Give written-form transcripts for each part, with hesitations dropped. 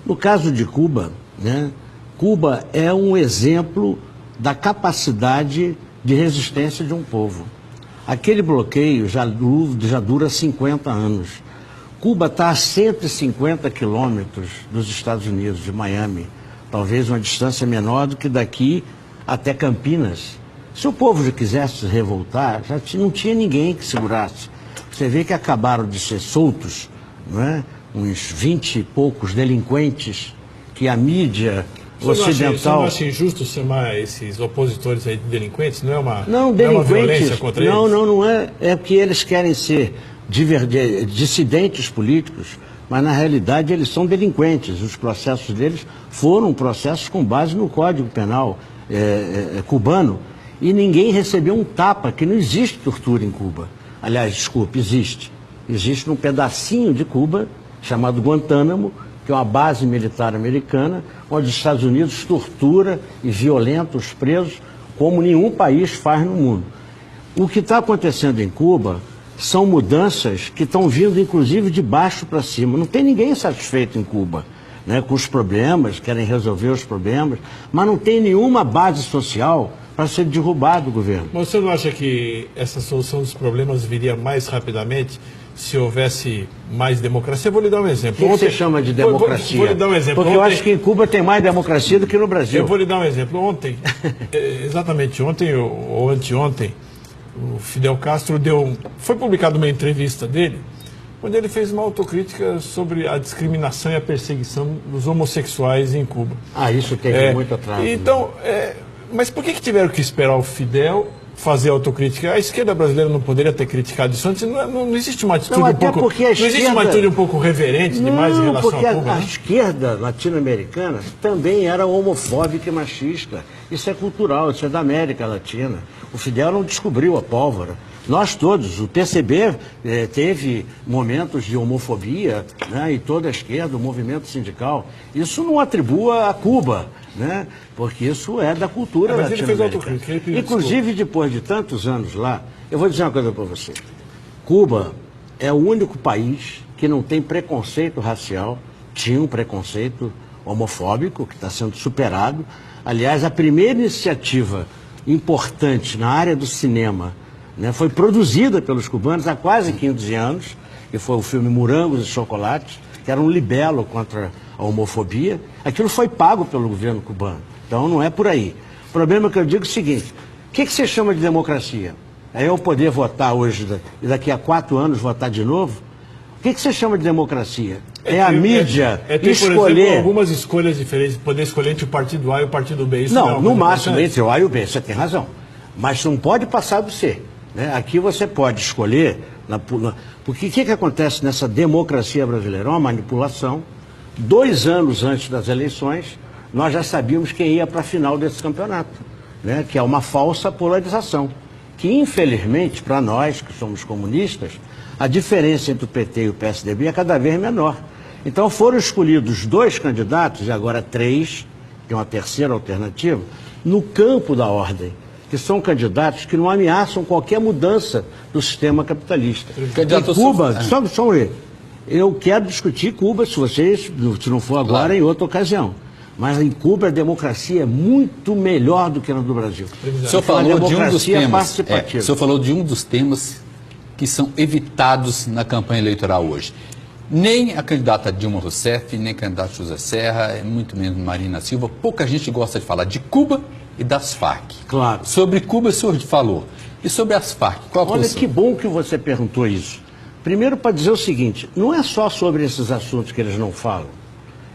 No caso de Cuba, né, Cuba é um exemplo da capacidade de resistência de um povo. Aquele bloqueio já dura 50 anos. Cuba está a 150 quilômetros dos Estados Unidos, de Miami. Talvez uma distância menor do que daqui até Campinas. Se o povo já quisesse se revoltar, já não tinha ninguém que segurasse. Você vê que acabaram de ser soltos, não é? Uns 20 e poucos delinquentes que a mídia ocidental... Você não acha injusto chamar esses opositores aí de delinquentes? Não é uma, não, não é uma violência contra eles? Não é. É que eles querem ser dissidentes políticos, mas na realidade eles são delinquentes. Os processos deles foram processos com base no Código Penal cubano e ninguém recebeu um tapa, que não existe tortura em Cuba. Aliás, desculpe, existe. Existe num pedacinho de Cuba, chamado Guantánamo, que é uma base militar americana, onde os Estados Unidos tortura e violenta os presos como nenhum país faz no mundo. O que está acontecendo em Cuba são mudanças que estão vindo, inclusive, de baixo para cima. Não tem ninguém satisfeito em Cuba, né, com os problemas, querem resolver os problemas, mas não tem nenhuma base social para ser derrubado o governo. Mas você não acha que essa solução dos problemas viria mais rapidamente se houvesse mais democracia? Eu vou lhe dar um exemplo. O que você chama de democracia? Vou lhe dar um exemplo. Porque eu acho que em Cuba tem mais democracia do que no Brasil. Eu vou lhe dar um exemplo. Ontem, exatamente ontem ou anteontem, o Fidel Castro foi publicada uma entrevista dele, onde ele fez uma autocrítica sobre a discriminação e a perseguição dos homossexuais em Cuba. Ah, isso teve muito atraso. Então, mas por que tiveram que esperar o Fidel fazer autocrítica? A esquerda brasileira não poderia ter criticado isso antes? Não existe uma atitude existe uma atitude um pouco reverente demais em relação a Cuba? A esquerda latino-americana também era homofóbica e machista. Isso é cultural, isso é da América Latina. O Fidel não descobriu a pólvora. Nós todos, o PCB teve momentos de homofobia, né, e toda a esquerda, o movimento sindical. Isso não atribua a Cuba, né, porque isso é da cultura latino-americana. Inclusive, depois de tantos anos lá, eu vou dizer uma coisa para você. Cuba é o único país que não tem preconceito racial. Tinha um preconceito homofóbico que está sendo superado. Aliás, a primeira iniciativa importante na área do cinema, né, foi produzida pelos cubanos há quase 15 anos, que foi o filme Morangos e Chocolates, que era um libelo contra a homofobia. Aquilo foi pago pelo governo cubano. Então não é por aí. O problema é que eu digo é o seguinte: o que você chama de democracia? É eu poder votar hoje e daqui a 4 anos votar de novo? O que você chama de democracia? É a mídia ter, escolher... por exemplo, algumas escolhas diferentes, poder escolher entre o partido A e o partido B. Isso não, no máximo entre o A e o B, você tem razão. Mas não pode passar do C. Né? Aqui você pode escolher... Porque o que acontece nessa democracia brasileira? Uma manipulação. 2 anos antes das eleições, nós já sabíamos quem ia para a final desse campeonato, né? Que é uma falsa polarização. Que, infelizmente, para nós, que somos comunistas, a diferença entre o PT e o PSDB é cada vez menor. Então foram escolhidos 2 candidatos, e agora 3, que é uma terceira alternativa, no campo da ordem, que são candidatos que não ameaçam qualquer mudança do sistema capitalista. Em Cuba, só eu quero discutir Cuba, se não for agora, em outra ocasião. Mas em Cuba a democracia é muito melhor do que na do Brasil. O senhor falou de um dos temas, o senhor falou de um dos temas que são evitados na campanha eleitoral hoje. Nem a candidata Dilma Rousseff, nem o candidato José Serra, muito menos Marina Silva, pouca gente gosta de falar de Cuba e das Farc. Claro. Sobre Cuba o senhor falou. E sobre as Farc, qual a posição? Olha que bom que você perguntou isso. Primeiro, para dizer o seguinte, não é só sobre esses assuntos que eles não falam.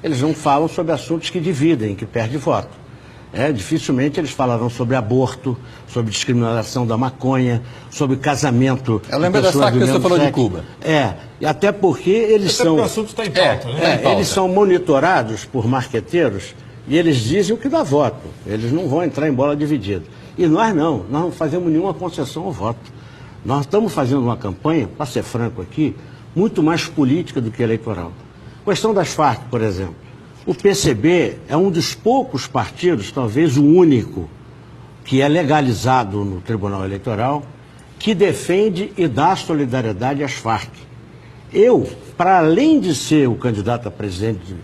Eles não falam sobre assuntos que dividem, que perdem voto. Dificilmente eles falarão sobre aborto, sobre discriminação da maconha, sobre casamento. Eu lembro das Farc que você falou de Cuba. E até porque eles são... o assunto está em pauta, né? Eles são monitorados por marqueteiros e eles dizem o que dá voto. Eles não vão entrar em bola dividida. E nós não fazemos nenhuma concessão ao voto. Nós estamos fazendo uma campanha, para ser franco aqui, muito mais política do que eleitoral. Questão das Farc, por exemplo. O PCB é um dos poucos partidos, talvez o único, que é legalizado no Tribunal Eleitoral, que defende e dá solidariedade às Farc. Eu, para além de ser o candidato a presidente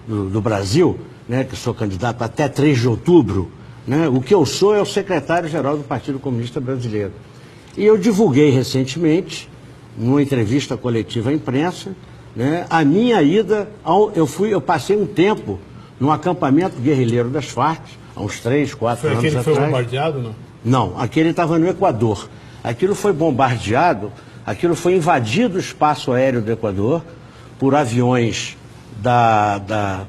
do Brasil, né, que sou candidato até 3 de outubro, né, o que eu sou é o secretário-geral do Partido Comunista Brasileiro. E eu divulguei recentemente, numa entrevista coletiva à imprensa, né, a minha ida, eu passei um tempo num acampamento guerrilheiro das Farc, há uns 3, 4 anos atrás. Foi aquele que foi bombardeado, não? Não, aquele estava no Equador. Aquilo foi bombardeado, aquilo foi invadido o espaço aéreo do Equador por aviões da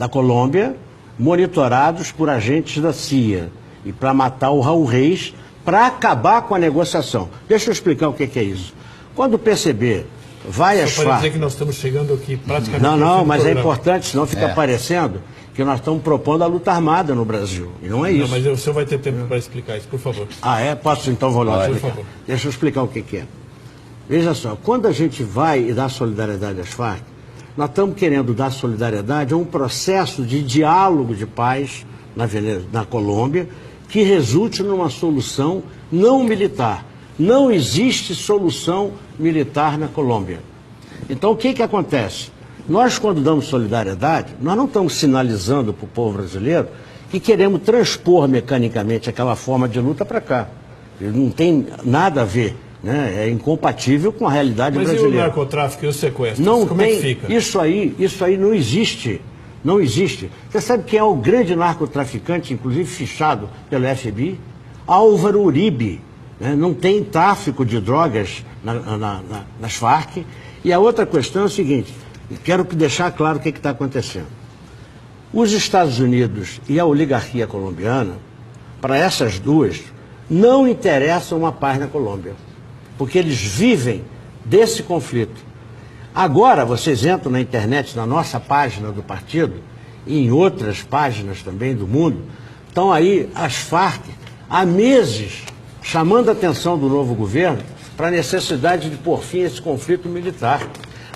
Colômbia, monitorados por agentes da CIA, e para matar o Raul Reis, para acabar com a negociação. Deixa eu explicar o que é isso. Quando o PCB vai às Farc... Só para dizer que nós estamos chegando aqui praticamente... Não, mas é importante, senão fica parecendo que nós estamos propondo a luta armada no Brasil. E não é isso. Não, mas o senhor vai ter tempo para explicar isso, por favor. Ah, é? Posso então vou lá explicar? Por favor. Deixa eu explicar o que é. Veja só, quando a gente vai e dá solidariedade às Farc, nós estamos querendo dar solidariedade a um processo de diálogo de paz na Colômbia que resulte numa solução não militar. Não existe solução militar na Colômbia. Então, o que acontece? Nós, quando damos solidariedade, nós não estamos sinalizando para o povo brasileiro que queremos transpor mecanicamente aquela forma de luta para cá. Não tem nada a ver, né? É incompatível com a realidade brasileira. Mas e o narcotráfico e os sequestros? Não como tem, é que fica? Isso aí não existe. Não existe. Você sabe quem é o grande narcotraficante, inclusive fichado pelo FBI? Álvaro Uribe. Né? Não tem tráfico de drogas nas Farc. E a outra questão é o seguinte, quero deixar claro o que está acontecendo. Os Estados Unidos e a oligarquia colombiana, para essas duas, não interessa uma paz na Colômbia, porque eles vivem desse conflito. Agora, vocês entram na internet, na nossa página do partido, e em outras páginas também do mundo, estão aí as Farc, há meses, chamando a atenção do novo governo para a necessidade de pôr fim a esse conflito militar,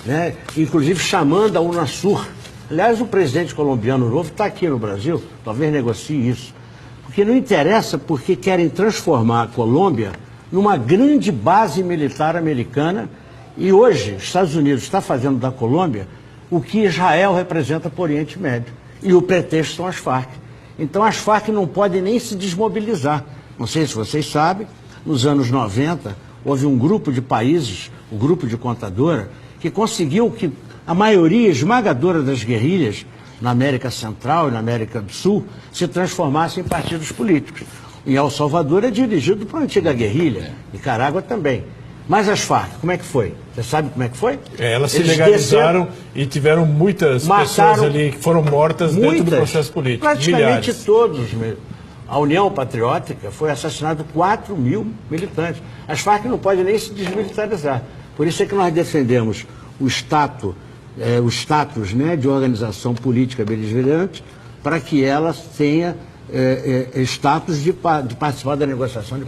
né? Inclusive chamando a Unasur. Aliás, o presidente colombiano novo está aqui no Brasil, talvez negocie isso. Porque não interessa porque querem transformar a Colômbia numa grande base militar americana e hoje os Estados Unidos está fazendo da Colômbia o que Israel representa para o Oriente Médio. E o pretexto são as Farc. Então as Farc não podem nem se desmobilizar. Não sei se vocês sabem, nos anos 90 houve um grupo de países, um grupo de contadora, que conseguiu que a maioria esmagadora das guerrilhas na América Central e na América do Sul se transformassem em partidos políticos. Em El Salvador é dirigido por uma antiga guerrilha, Nicarágua também. Mas as Farc, como é que foi? Você sabe como é que foi? Elas se legalizaram e tiveram muitas pessoas ali que foram mortas dentro do processo político. Praticamente milhares. Todos mesmo. A União Patriótica foi assassinado 4 mil militantes. As Farc não podem nem se desmilitarizar. Por isso é que nós defendemos o status, né, de organização política beligerante para que ela tenha status de participar da negociação de